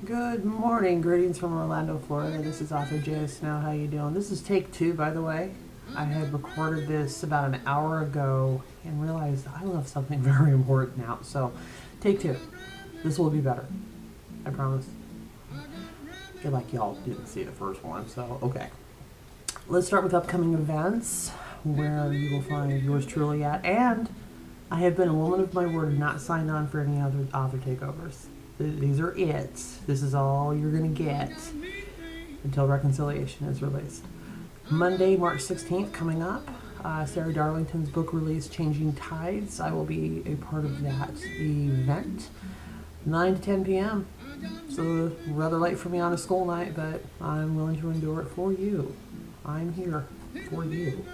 Good morning, greetings from Orlando, Florida. This is author J.S. Snow. How you doing? This is take two, by the way. I had recorded this about an hour ago and realized I left something very important out. So, take two. This will be better. I promise. I feel like y'all didn't see the first one, so okay. Let's start with upcoming events where you will find yours truly at. And I have been a woman of my word and not signed on for any other author takeovers. These are it. This is all you're going to get until Reconciliation is released. Monday, March 16th, coming up, Sarah Darlington's book release, Changing Tides. I will be a part of that event, 9 to 10 p.m. So rather late for me on a school night, but I'm willing to endure it for you. I'm here for you.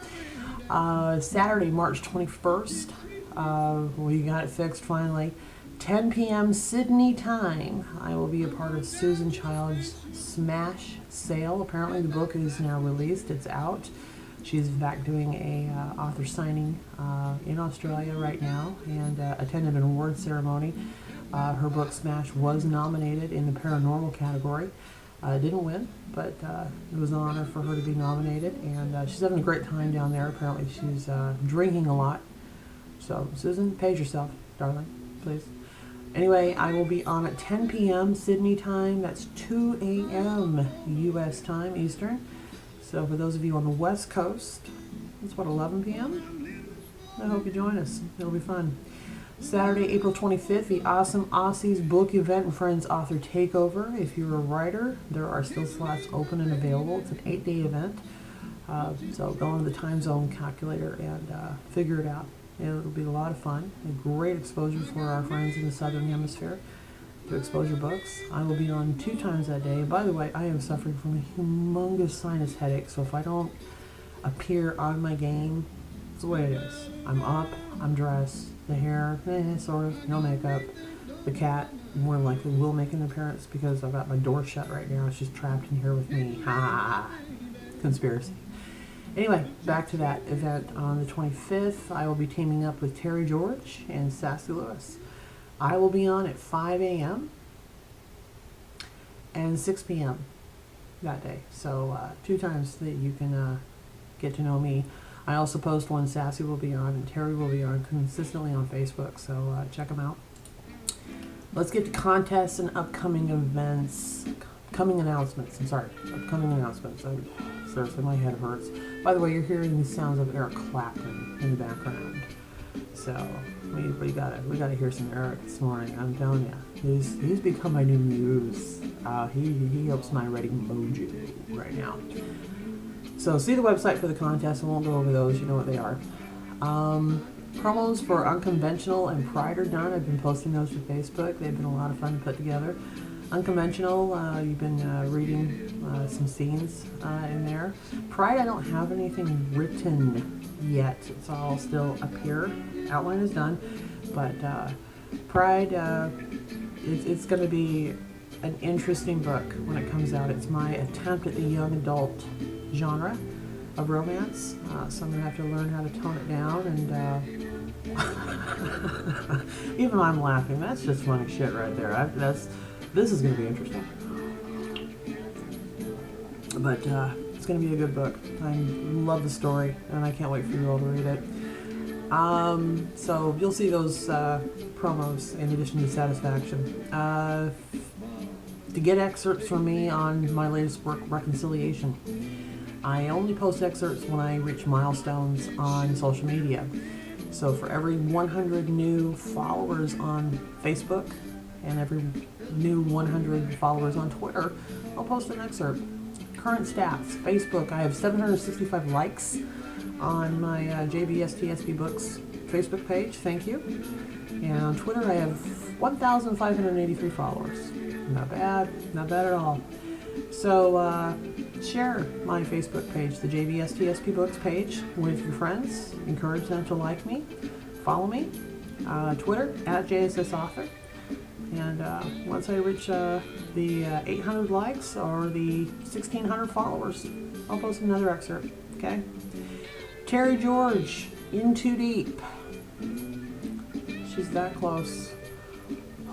Saturday, March 21st, we got it fixed finally. 10 p.m. Sydney time. I will be a part of Susan Child's Smash sale. Apparently the book is now released. It's out. She's in fact doing a author signing in Australia right now and attended an award ceremony. Her book Smash was nominated in the paranormal category. Didn't win, but it was an honor for her to be nominated, and she's having a great time down there. Apparently she's drinking a lot. So Susan, page yourself, darling, please. Anyway, I will be on at 10 p.m. Sydney time. That's 2 a.m. U.S. time, Eastern. So for those of you on the West Coast, it's what, 11 p.m.? I hope you join us. It'll be fun. Saturday, April 25th, the Awesome Aussies Book Event and Friends Author Takeover. If you're a writer, there are still slots open and available. It's an 8-day event. So go on the time zone calculator and figure it out. It'll be a lot of fun, a great exposure for our friends in the Southern Hemisphere to exposure books. I will be on 2 times that day. By the way, I am suffering from a humongous sinus headache, so if I don't appear on my game, it's the way it is. I'm up, I'm dressed, the hair, sort of, no makeup. The cat more likely will make an appearance because I've got my door shut right now. She's trapped in here with me. Ha! Conspiracy. Anyway, back to that event on the 25th. I will be teaming up with Terry George and Sassy Lewis. I will be on at 5 a.m. and 6 p.m. that day. So 2 times that you can get to know me. I also post when Sassy will be on and Terry will be on consistently on Facebook. So check them out. Let's get to contests and upcoming events. Upcoming announcements. Seriously, my head hurts. By the way, you're hearing the sounds of Eric Clapton in the background. So we gotta hear some Eric this morning. I'm telling you, he's become my new muse. He helps my writing mojo right now. So see the website for the contest. I won't go over those. You know what they are. Promos for Unconventional and Pride are done. I've been posting those to Facebook. They've been a lot of fun to put together. Unconventional, you've been reading some scenes in there. Pride, I don't have anything written yet. It's all still up here. Outline is done. But Pride, it's going to be an interesting book when it comes out. It's my attempt at the young adult genre of romance. So I'm going to have to learn how to tone it down. And even I'm laughing. That's just funny shit right there. This is going to be interesting. But it's going to be a good book. I love the story, and I can't wait for you all to read it. So you'll see those promos in addition to Satisfaction. To get excerpts from me on my latest work, Reconciliation, I only post excerpts when I reach milestones on social media. So for every 100 new followers on Facebook and every new 100 followers on Twitter, I'll post an excerpt. Current stats: Facebook, I have 765 likes on my JBSTSB Books Facebook page. Thank you. And on Twitter, I have 1,583 followers. Not bad at all. So share my Facebook page, the JBSTSB Books page, with your friends. Encourage them to like me, follow me. Twitter at JSS Author. And once I reach the 800 likes or the 1,600 followers, I'll post another excerpt, okay? Terry George, In Too Deep. She's that close.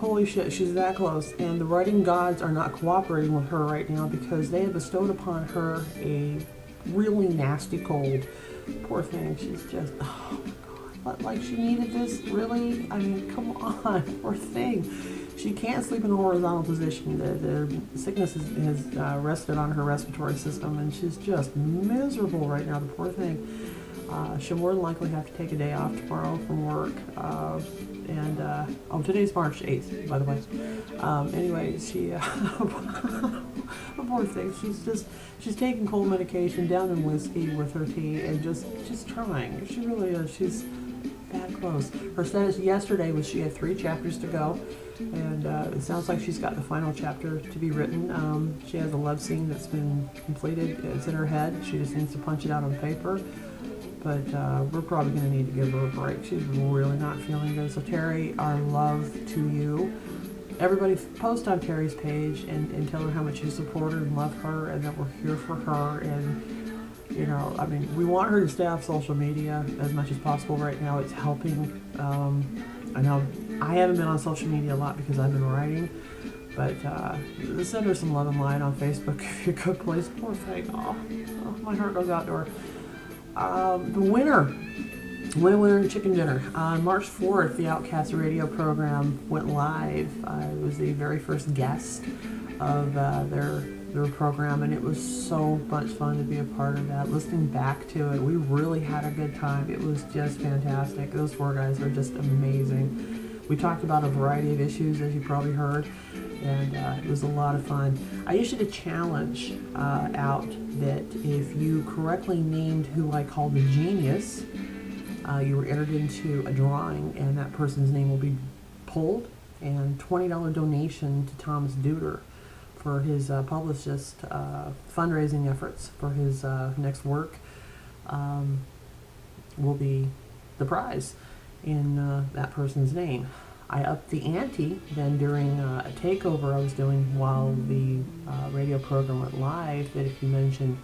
Holy shit, she's that close. And the writing gods are not cooperating with her right now because they have bestowed upon her a really nasty cold. Poor thing, she's just, oh my god. But like she needed this, really? I mean, come on, poor thing. She can't sleep in a horizontal position. The sickness has rested on her respiratory system, and she's just miserable right now, the poor thing. She'll more than likely have to take a day off tomorrow from work. Today's March 8th, by the way. Anyway, she, poor thing, she's taking cold medication, down in whiskey with her tea, and just trying. She really is. She's that close. Her status yesterday was she had 3 chapters to go, and it sounds like she's got the final chapter to be written. She has a love scene that's been completed. It's in her head. She just needs to punch it out on paper. But we're probably going to need to give her a break. She's really not feeling good. So Terry, our love to you. Everybody post on Terry's page and tell her how much you support her and love her and that we're here for her. And, you know, I mean, we want her to stay off social media as much as possible right now. It's helping. I know I haven't been on social media a lot because I've been writing. But send her some love and light on Facebook if you could, please. Poor thing. Oh, my heart goes out to her. The winner and chicken dinner. On March 4th, the Outcast radio program went live. I was the very first guest of their program, and it was so much fun to be a part of that. Listening back to it, we really had a good time. It was just fantastic. Those 4 guys are just amazing. We talked about a variety of issues, as you probably heard, and it was a lot of fun. I issued a challenge out that if you correctly named who I called the genius, you were entered into a drawing, and that person's name will be pulled, and $20 donation to Thomas Duder for his publicist fundraising efforts for his next work will be the prize in that person's name. I upped the ante then during a takeover I was doing while the radio program went live, that if you mention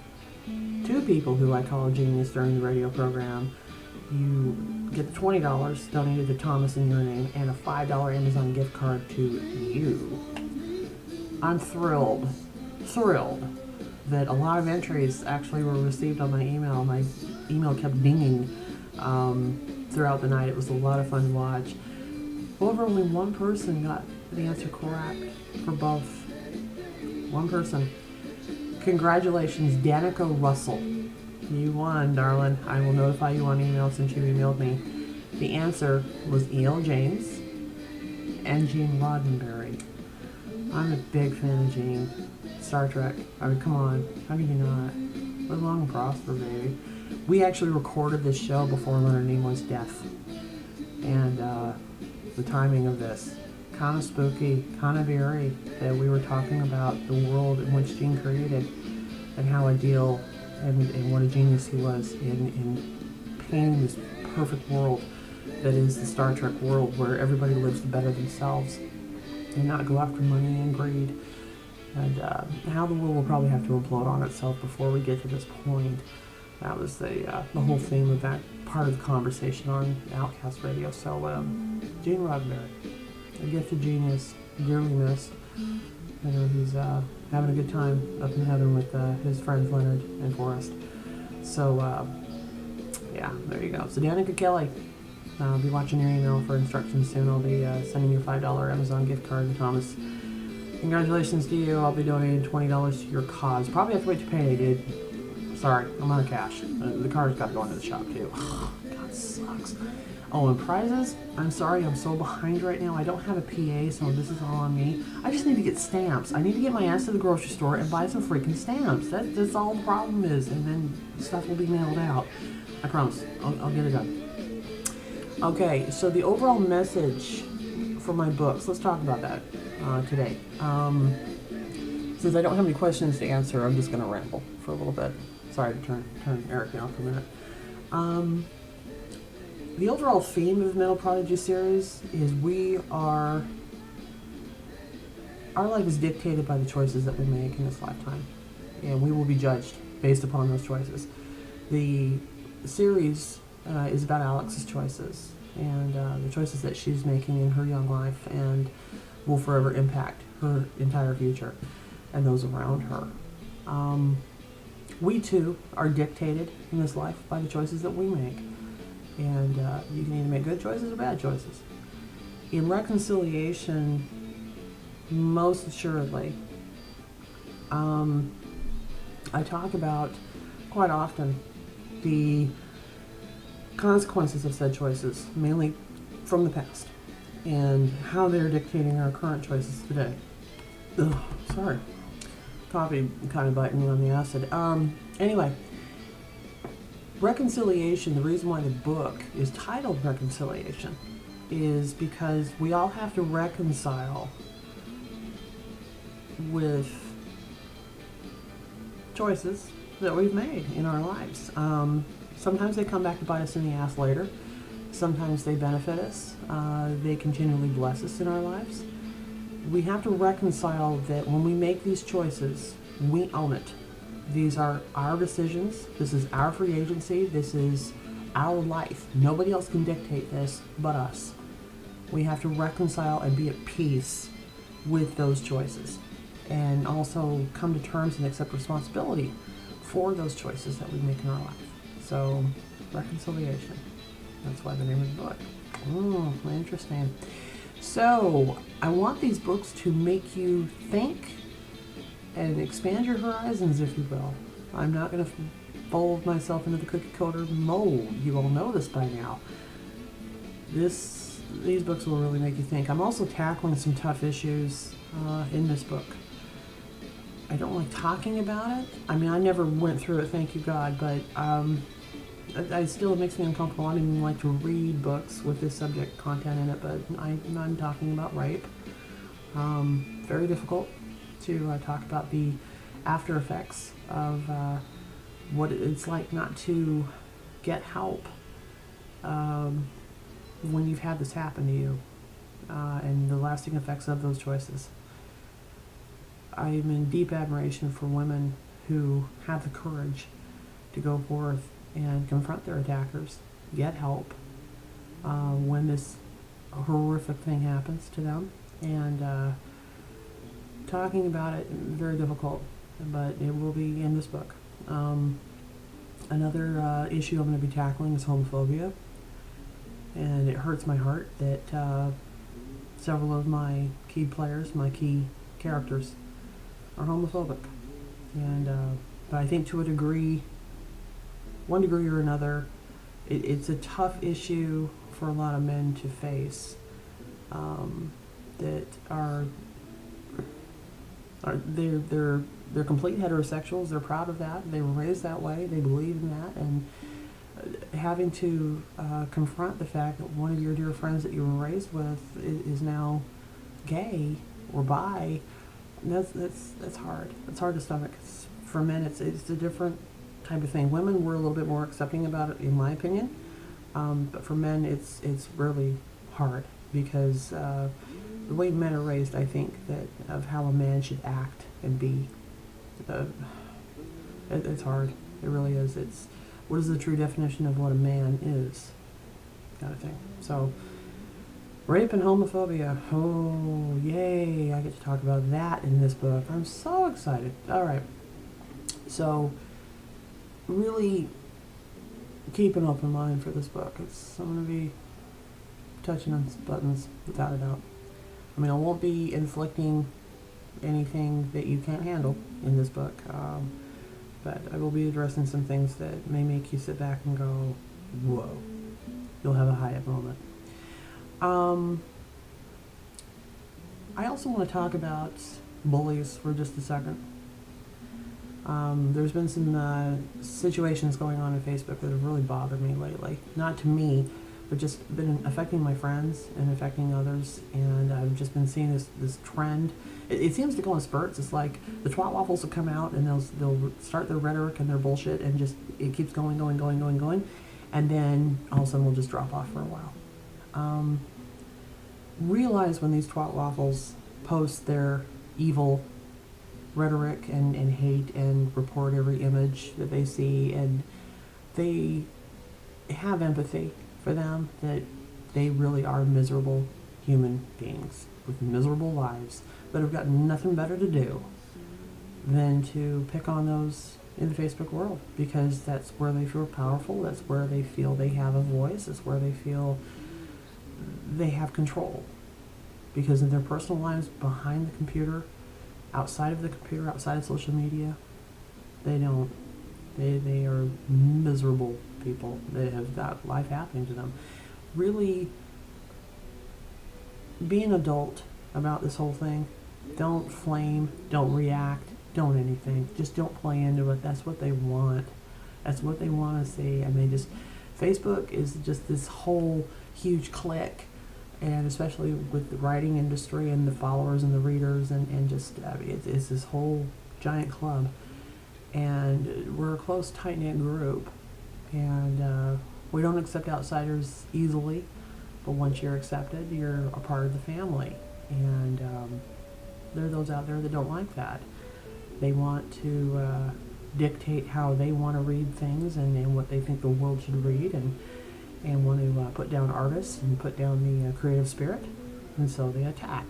2 people who I call a genius during the radio program, you get the $20 donated to Thomas in your name and a $5 Amazon gift card to you. I'm thrilled that a lot of entries actually were received on my email. My email kept dinging throughout the night. It was a lot of fun to watch. However, only 1 person got the answer correct for both. 1 person. Congratulations, Danica Russell. You won, darling. I will notify you on email since you emailed me. The answer was E.L. James and Gene Roddenberry. I'm a big fan of Gene. Star Trek. I mean, come on. How could you not? Live long and prosper, baby. We actually recorded this show before Leonard Nimoy's death. And the timing of this, kind of spooky, kind of eerie, that we were talking about the world in which Gene created and how ideal and what a genius he was in painting this perfect world that is the Star Trek world, where everybody lives to better themselves and not go after money and greed, and how the world will probably have to implode on itself before we get to this point. That was the whole theme of that part of the conversation on Outcast Radio. So, Gene Roddenberry, a gifted genius, dearly missed. I know he's having a good time up in heaven with his friends Leonard and Forrest. So, yeah, there you go. So, Danica Kelly, I'll be watching your email for instructions soon. I'll be sending you a $5 Amazon gift card to Thomas. Congratulations to you. I'll be donating $20 to your cause. Probably have to wait to pay, dude. Sorry, I'm out of cash. The card's got to go into the shop, too. God, sucks. Oh, and prizes? I'm sorry, I'm so behind right now. I don't have a PA, so this is all on me. I just need to get stamps. I need to get my ass to the grocery store and buy some freaking stamps. That's all the problem is. And then stuff will be mailed out. I promise. I'll get it done. Okay, so the overall message for my books. Let's talk about that today. Since I don't have any questions to answer, I'm just going to ramble for a little bit. Sorry to turn Eric down for a minute. The overall theme of the Mental Prodigy series is our life is dictated by the choices that we make in this lifetime, and we will be judged based upon those choices. The series is about Alex's choices and the choices that she's making in her young life, and will forever impact her entire future and those around her. We too are dictated in this life by the choices that we make. And you can either make good choices or bad choices. In reconciliation, most assuredly, I talk about quite often the consequences of said choices, mainly from the past, and how they're dictating our current choices today. Ugh, sorry. Coffee kind of biting me on the acid. Anyway, reconciliation, the reason why the book is titled Reconciliation is because we all have to reconcile with choices that we've made in our lives. Sometimes they come back to bite us in the ass later. Sometimes they benefit us. They continually bless us in our lives. We have to reconcile that when we make these choices, we own it. These are our decisions. This is our free agency. This is our life. Nobody else can dictate this but us. We have to reconcile and be at peace with those choices, and also come to terms and accept responsibility for those choices that we make in our life. So, reconciliation. That's why the name of the book. Interesting. So, I want these books to make you think and expand your horizons, if you will. I'm not going to fold myself into the cookie-cutter mold. You all know this by now. These books will really make you think. I'm also tackling some tough issues in this book. I don't like talking about it. I mean, I never went through it, thank you God, but it makes me uncomfortable. I don't even like to read books with this subject content in it, but I'm talking about rape. Very difficult to talk about the after effects of what it's like not to get help when you've had this happen to you, and the lasting effects of those choices. I am in deep admiration for women who have the courage to go forth and confront their attackers, get help when this horrific thing happens to them. And talking about it, very difficult, but it will be in this book. Another issue I'm going to be tackling is homophobia. And it hurts my heart that several of my key players, my key characters, are homophobic. And but I think to a degree, one degree or another, it's a tough issue for a lot of men to face that are they're complete heterosexuals. They're proud of that. They were raised that way. They believe in that, and having to confront the fact that one of your dear friends that you were raised with is now gay or bi, that's hard. It's hard to stomach. For men, it's a different type of thing. Women were a little bit more accepting about it, in my opinion, but for men, it's really hard because the way men are raised, I think, that of how a man should act and be, it's hard. It really is. It's what is the true definition of what a man is, kind of thing. So, rape and homophobia. Oh, yay! I get to talk about that in this book. I'm so excited. All right. So, really keep an open mind for this book. I'm going to be touching on buttons without a doubt. I mean, I won't be inflicting anything that you can't handle in this book. But I will be addressing some things that may make you sit back and go, whoa. You'll have a Hyatt moment. I also want to talk about bullies for just a second. There's been some situations going on Facebook that have really bothered me lately. Not to me, but just been affecting my friends and affecting others. And I've just been seeing this trend. It seems to go in spurts. It's like the twat waffles will come out and they'll start their rhetoric and their bullshit, and just it keeps going, and then all of a sudden we'll just drop off for a while. Realize when these twat waffles post their evil rhetoric and hate and report every image that they see, and they have empathy for them, that they really are miserable human beings. with miserable lives that have got nothing better to do than to pick on those in the Facebook world, because that's where they feel powerful, that's where they feel they have a voice, that's where they feel they have control. Because in their personal lives, behind the computer, outside of the computer, outside of social media, they don't. They are miserable people. They have got life happening to them. Really, be an adult about this whole thing. Don't flame, don't react, don't anything. Just don't play into it. That's what they want. That's what they want to see. And they just, Facebook is just this whole huge clique. And especially with the writing industry and the followers and the readers and just, it's this whole giant club. And we're a close, tight-knit group. And we don't accept outsiders easily. But once you're accepted, you're a part of the family. And there are those out there that don't like that. They want to dictate how they want to read things and what they think the world should read, and want to put down artists and put down the creative spirit, and so they attack.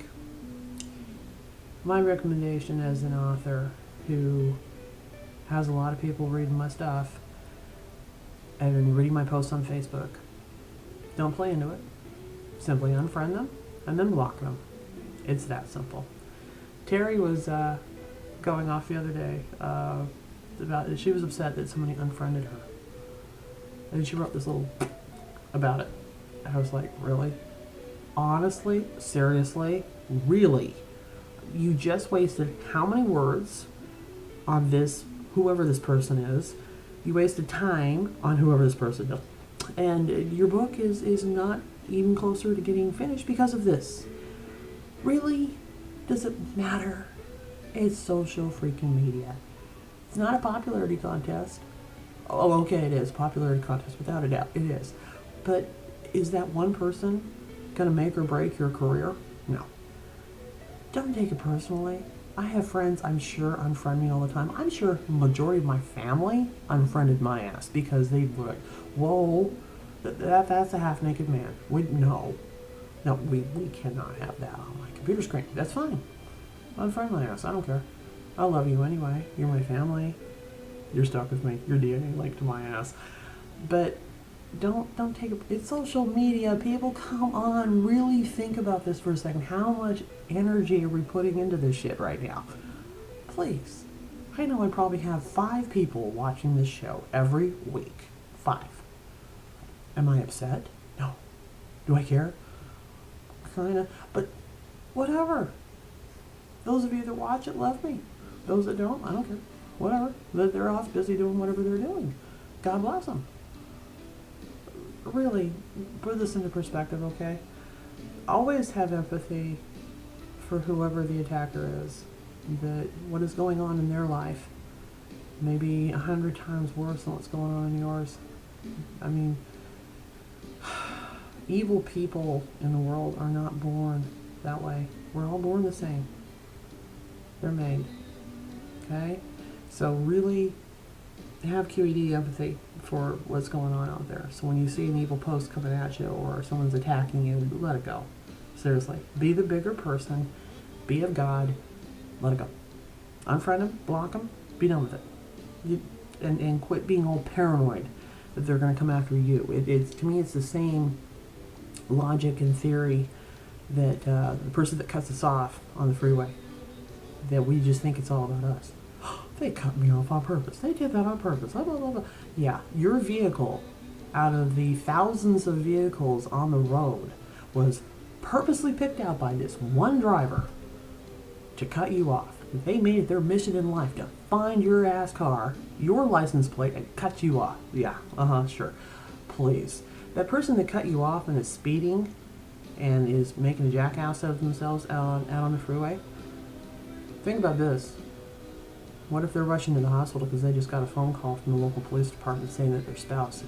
My recommendation as an author who has a lot of people reading my stuff and reading my posts on Facebook, don't play into it. Simply unfriend them and then block them. It's that simple. Terry was going off the other day about, she was upset that somebody unfriended her. And she wrote this little about it. And I was like, really? Honestly? Seriously? Really? You just wasted how many words on this, whoever this person is. You wasted time on whoever this person is. And your book is not even closer to getting finished because of this. Really? Does it matter? It's social freaking media. It's not a popularity contest. Oh, okay, it is. Popularity contest, without a doubt. It is. But is that one person going to make or break your career? No. Don't take it personally. I have friends, I'm sure, unfriend me all the time. I'm sure the majority of my family unfriended my ass because they were like, whoa, that's a half-naked man. No, we cannot have that on my computer screen. That's fine. Unfriend my ass. I don't care. I love you anyway. You're my family. You're stuck with me. Your DNA linked to my ass. But don't take it. It's social media. People, come on. Really think about this for a second. How much energy are we putting into this shit right now? Please. I know I probably have 5 people watching this show every week. 5. Am I upset? No. Do I care? Kinda. But whatever. Those of you that watch it love me. Those that don't, I don't care. Whatever. They're off busy doing whatever they're doing. God bless them. Really, put this into perspective, okay? Always have empathy for whoever the attacker is. That what is going on in their life may be 100 times worse than what's going on in yours. I mean, evil people in the world are not born that way. We're all born the same. They're made. Okay? So really have QED empathy for what's going on out there. So when you see an evil post coming at you or someone's attacking you, let it go. Seriously. Be the bigger person. Be of God. Let it go. Unfriend them. Block them. Be done with it. And quit being all paranoid that they're going to come after you. It's to me, it's the same logic and theory that the person that cuts us off on the freeway, that we just think it's all about us. They cut me off on purpose. They did that on purpose. Blah, blah, blah, blah. Yeah, your vehicle, out of the thousands of vehicles on the road, was purposely picked out by this one driver to cut you off. They made it their mission in life to find your ass car, your license plate, and cut you off. Yeah, sure. Please. That person that cut you off and is speeding and is making a jackass of themselves out on the freeway, think about this. What if they're rushing to the hospital because they just got a phone call from the local police department saying that their spouse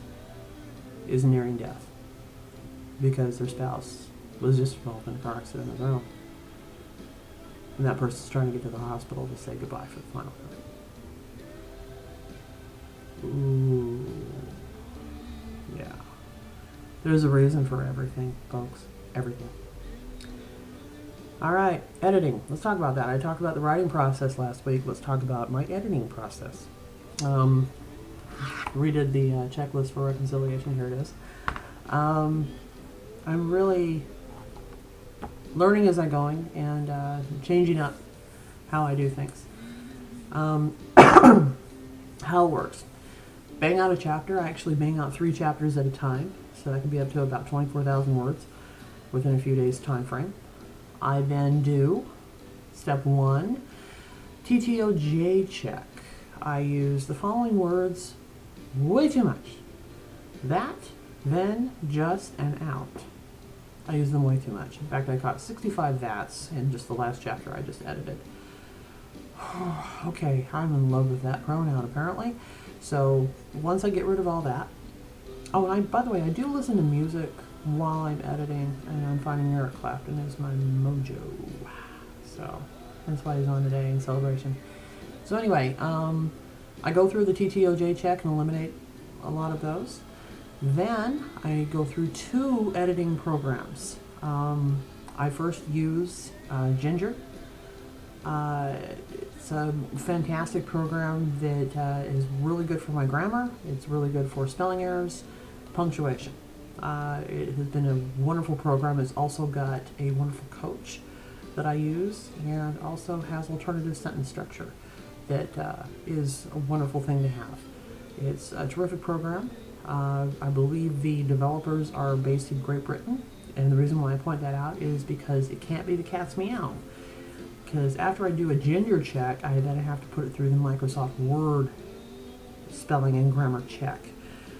is nearing death because their spouse was just involved in a car accident as well. And that person's trying to get to the hospital to say goodbye for the final time. Ooh. Yeah. There's a reason for everything, folks. Everything. All right, editing. Let's talk about that. I talked about the writing process last week. Let's talk about my editing process. Redid the checklist for reconciliation. Here it is. I'm really learning as I'm going and changing up how I do things. How it works. Bang out a chapter. I actually bang out 3 chapters at a time, so that can be up to about 24,000 words within a few days time frame. I then do step 1, TTOJ check. I use the following words way too much. That, then, just, and out. I use them way too much. In fact, I caught 65 that's in just the last chapter I just edited. Okay, I'm in love with that pronoun apparently. So once I get rid of all that, oh, and by the way, I do listen to music while I'm editing, and I'm finding Eric Clapton is my mojo. So that's why he's on today in celebration. So anyway, I go through the TTOJ check and eliminate a lot of those. Then I go through 2 editing programs. I first use Ginger. It's a fantastic program that is really good for my grammar. It's really good for spelling errors, punctuation. It has been a wonderful program. It's also got a wonderful coach that I use, and also has alternative sentence structure that is a wonderful thing to have. It's a terrific program. I believe the developers are based in Great Britain, and the reason why I point that out is because it can't be the cat's meow. Because after I do a Ginger check, I then have to put it through the Microsoft Word spelling and grammar check.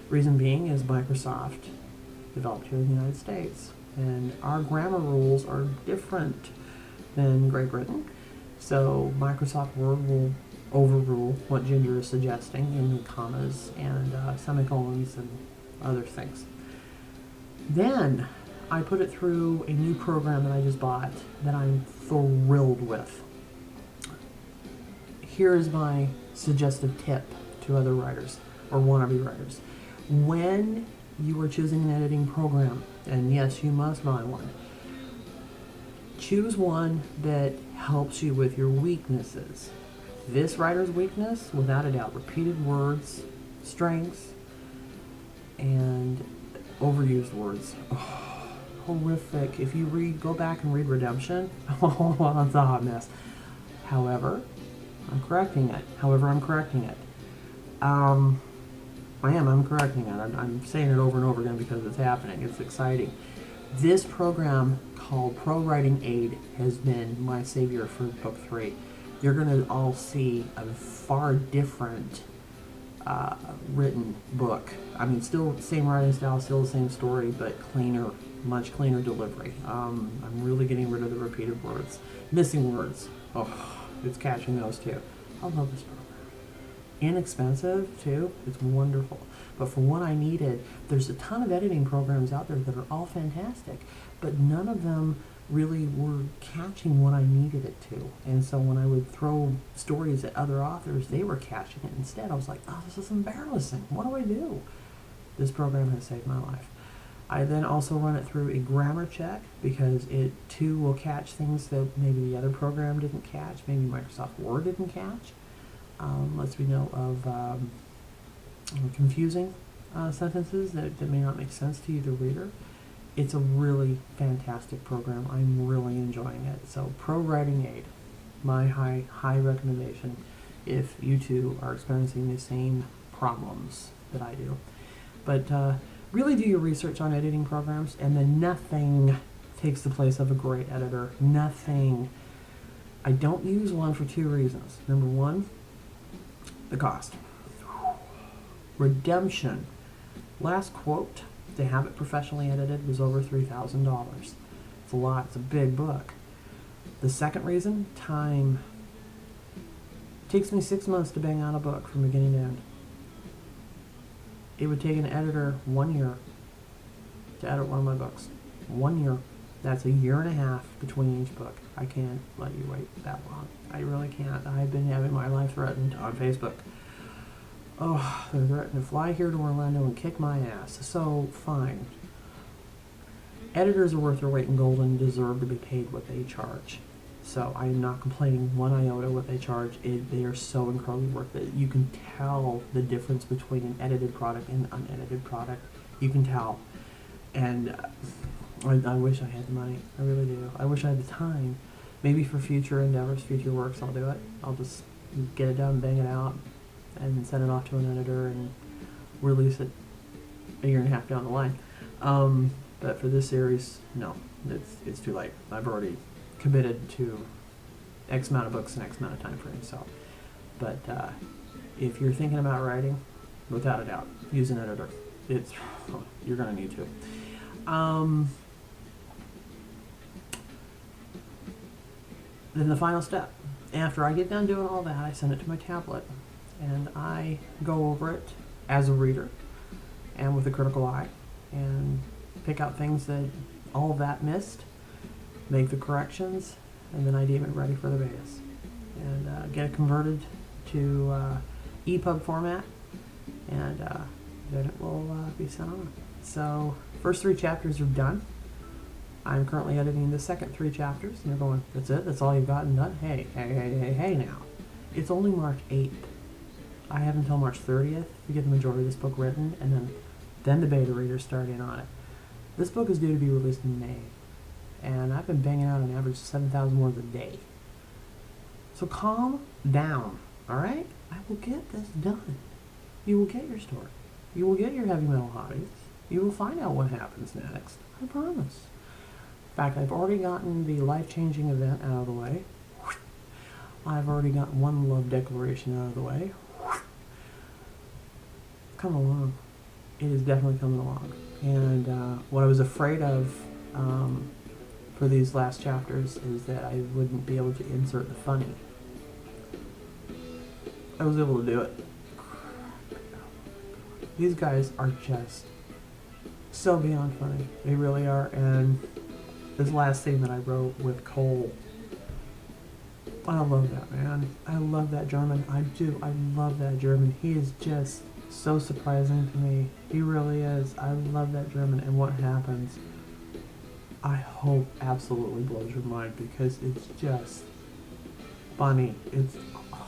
Reason being is Microsoft developed here in the United States, and our grammar rules are different than Great Britain. So Microsoft Word will overrule what Ginger is suggesting in the commas and semicolons and other things. Then I put it through a new program that I just bought that I'm thrilled with. Here is my suggestive tip to other writers or wannabe writers. When you are choosing an editing program, and yes, you must buy one, choose one that helps you with your weaknesses. This writer's weakness, without a doubt, repeated words, strengths, and overused words. Oh, horrific. If you go back and read Redemption, oh, it's a hot mess. However, I'm correcting it. I'm correcting it. I'm saying it over and over again because it's happening. It's exciting. This program called Pro Writing Aid has been my savior for book 3. You're going to all see a far different written book. I mean, still the same writing style, still the same story, but cleaner, much cleaner delivery. I'm really getting rid of the repeated words. Missing words. Oh, it's catching those too. I love this program. Inexpensive too. It's wonderful. But for what I needed, there's a ton of editing programs out there that are all fantastic, but none of them really were catching what I needed it to. And so when I would throw stories at other authors, they were catching it instead. I was like, oh, this is embarrassing. What do I do? This program has saved my life. I then also run it through a grammar check because it too will catch things that maybe the other program didn't catch, maybe Microsoft Word didn't catch. Lets me know of confusing sentences that may not make sense to you, the reader. It's a really fantastic program. I'm really enjoying it. So Pro Writing Aid, my high recommendation if you too are experiencing the same problems that I do. But really do your research on editing programs, and then nothing takes the place of a great editor. Nothing. I don't use one for 2 reasons. Number 1, the cost. Redemption. Last quote to have it professionally edited was over $3,000. It's a lot. It's a big book. The second reason, time. It takes me 6 months to bang out a book from beginning to end. It would take an editor 1 year to edit one of my books. 1 year. That's a 1.5 years between each book. I can't let you wait that long. I really can't. I've been having my life threatened on Facebook. Oh, they're threatening to fly here to Orlando and kick my ass. So, fine. Editors are worth their weight in gold and deserve to be paid what they charge. So I am not complaining one iota what they charge. They are so incredibly worth it. You can tell the difference between an edited product and an unedited product. You can tell. And I wish I had the money. I really do. I wish I had the time. Maybe for future endeavors, future works, I'll do it. I'll just get it done, bang it out, and send it off to an editor and release it a year and a half down the line. But for this series, no, it's too late. I've already committed to X amount of books and X amount of time frame. So, but if you're thinking about writing, without a doubt, use an editor. You're gonna need to. Then the final step. After I get done doing all that, I send it to my tablet, and I go over it as a reader and with a critical eye, and pick out things that all of that missed, make the corrections, and then I deem it ready for the betas. And get it converted to EPUB format, and then it will be sent on. So, first 3 chapters are done. I'm currently editing the second 3 chapters, and you're going, that's it? That's all you've gotten done? Hey now. It's only March 8th. I have until March 30th to get the majority of this book written, and then the beta readers start in on it. This book is due to be released in May, and I've been banging out an average of 7,000 words a day. So calm down, alright? I will get this done. You will get your story. You will get your heavy metal hobbies. You will find out what happens next. I promise. In fact, I've already gotten the life-changing event out of the way. I've already got one love declaration out of the way. Come along. It is definitely coming along. And what I was afraid of for these last chapters is that I wouldn't be able to insert the funny. I was able to do it. These guys are just so beyond funny. They really are. And this last scene that I wrote with Cole, I love that man. I love that German. I do. I love that German. He is just so surprising to me. He really is. I love that German. And what happens, I hope absolutely blows your mind, because it's just funny. It's, oh God.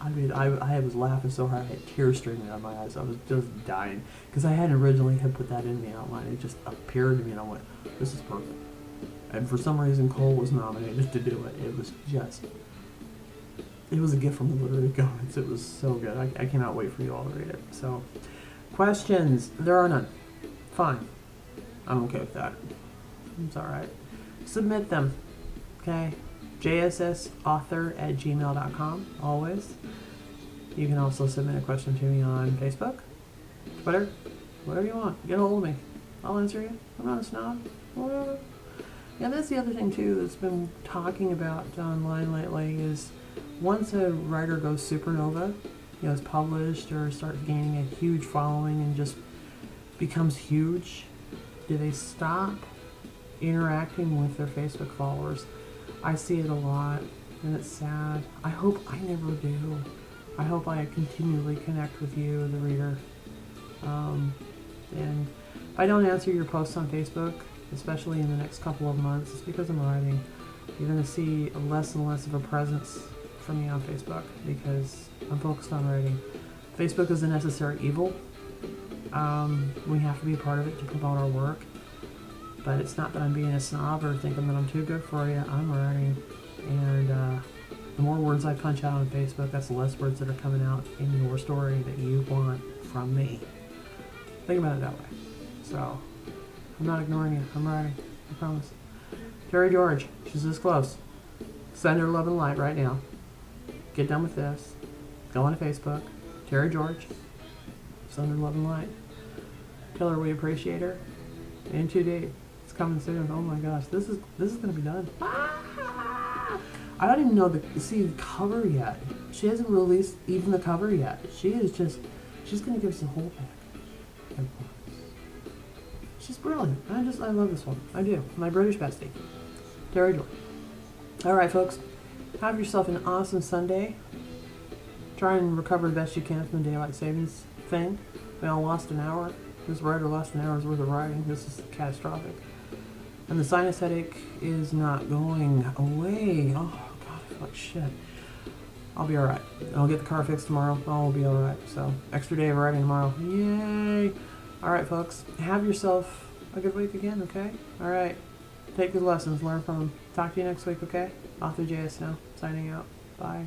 I mean, I was laughing so hard I had tears streaming out of my eyes. I was just dying, because I hadn't originally had put that in the outline. It just appeared to me, and I went, this is perfect. And for some reason, Cole was nominated to do it. It was just, it was a gift from the literary gods. It was so good. I cannot wait for you all to read it. So, questions? There are none. Fine. I'm okay with that. It's alright. Submit them. Okay? jssauthor@gmail.com, always. You can also submit a question to me on Facebook, Twitter, whatever you want. Get a hold of me. I'll answer you. I'm not a snob. Whatever. And that's the other thing, too, that's been talking about online lately is once a writer goes supernova, is published or starts gaining a huge following and just becomes huge, do they stop interacting with their Facebook followers? I see it a lot, and it's sad. I hope I never do. I hope I continually connect with you, the reader. And if I don't answer your posts on Facebook, especially in the next couple of months, it's because I'm writing. You're going to see less and less of a presence from me on Facebook, because I'm focused on writing. Facebook is a necessary evil. We have to be a part of it to promote our work. But it's not that I'm being a snob or thinking that I'm too good for you. I'm writing. And the more words I punch out on Facebook, that's the less words that are coming out in your story that you want from me. Think about it that way. So, I'm not ignoring you. I'm writing. I promise. Terry George, she's this close. Send her love and light right now. Get done with this. Go on to Facebook. Terry George. Send her love and light. Tell her we appreciate her. And 2 days. It's coming soon. Oh my gosh. This is gonna be done. I don't even know the cover yet. She hasn't released even the cover yet. She's gonna give us the whole pack. She's brilliant. I love this one. I do. My British bestie. Terry George. Alright folks. Have yourself an awesome Sunday. Try and recover the best you can from the daylight savings thing. We all lost an hour. This writer lost an hour's worth of writing. This is catastrophic. And the sinus headache is not going away. Oh, God, I feel like shit. I'll be alright. I'll get the car fixed tomorrow. I'll be alright. So, extra day of riding tomorrow. Yay! Alright, folks. Have yourself a good week again, okay? Alright. Take good lessons. Learn from them. Talk to you next week, okay? Author J.S. Snow, signing out. Bye.